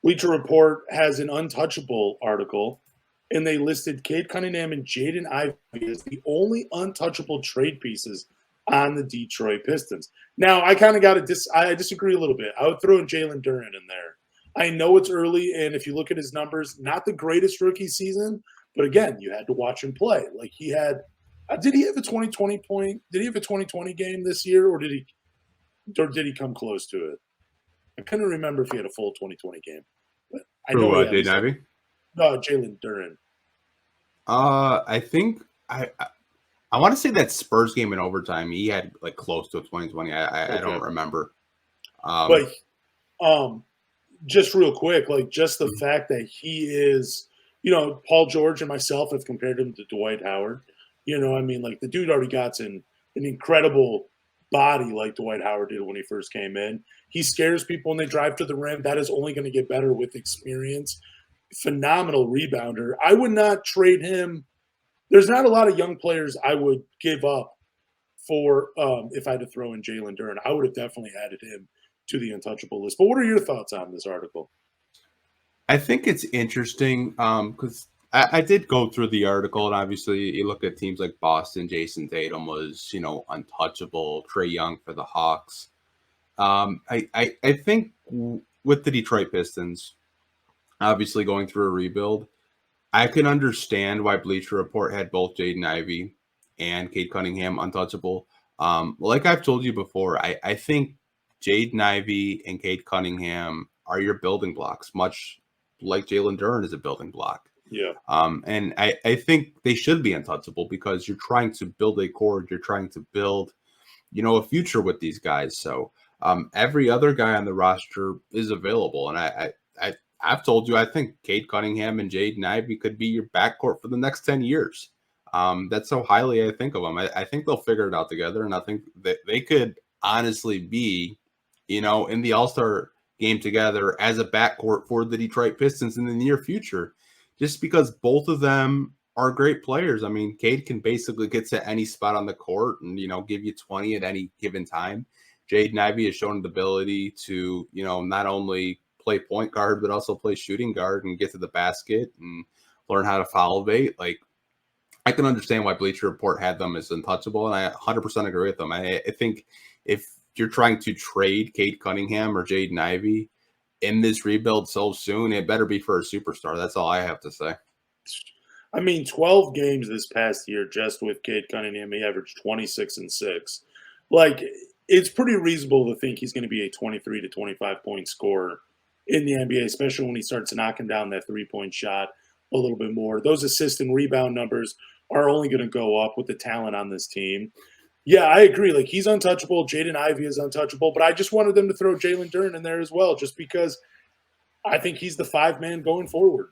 Bleacher Report has an untouchable article, and they listed Cade Cunningham and Jaden Ivey as the only untouchable trade pieces on the Detroit Pistons. Now, I kind of got to I disagree a little bit. I would throw in Jalen Duren in there. I know it's early, and if you look at his numbers, not the greatest rookie season, but again, you had to watch him play. Like he had, did he have a 2020 point? Did he have a 2020 game this year, or did he come close to it? I couldn't remember if he had a full 2020 game. But I know Jaden Ivey? No, Jalen Duren. I think I want to say that Spurs game in overtime. He had like close to a 2020. I don't remember. But just real quick, like just the fact that he is, Paul George and myself have compared him to Dwight Howard. I mean, like the dude already got an incredible body like Dwight Howard did when he first came in. He scares people when they drive to the rim. That is only going to get better with experience. Phenomenal rebounder. I would not trade him. There's not a lot of young players I would give up for if I had to throw in Jalen Duren. I would have definitely added him to the untouchable list. But what are your thoughts on this article? I think it's interesting because I did go through the article, and obviously you look at teams like Boston. Jason Tatum was, untouchable. Trae Young for the Hawks. I think with the Detroit Pistons, obviously going through a rebuild, I can understand why Bleacher Report had both Jaden Ivey and Cade Cunningham untouchable. Like I've told you before, I think Jaden Ivey and Cade Cunningham are your building blocks, much like Jalen Duren is a building block. Yeah. And I think they should be untouchable because you're trying to build a core. You're trying to build, a future with these guys. So every other guy on the roster is available. And I've told you, I think Cade Cunningham and Jaden Ivey could be your backcourt for the next 10 years. That's how highly I think of them. I think they'll figure it out together. And I think that they could honestly be, in the All-Star game together as a backcourt for the Detroit Pistons in the near future, just because both of them are great players. I mean, Cade can basically get to any spot on the court and, give you 20 at any given time. Jaden Ivey has shown the ability to, not only play point guard, but also play shooting guard and get to the basket and learn how to foul bait. Like, I can understand why Bleacher Report had them as untouchable, and I 100% agree with them. I think if you're trying to trade Cade Cunningham or Jaden Ivey in this rebuild so soon, it better be for a superstar. That's all I have to say. I mean, 12 games this past year just with Cade Cunningham. He averaged 26 and 6. Like, it's pretty reasonable to think he's going to be a 23 to 25 point scorer in the NBA, especially when he starts knocking down that three-point shot a little bit more. Those assist and rebound numbers are only going to go up with the talent on this team. Yeah, I agree. Like, he's untouchable. Jaden Ivey is untouchable. But I just wanted them to throw Jalen Duren in there as well, just because I think he's the 5-man going forward.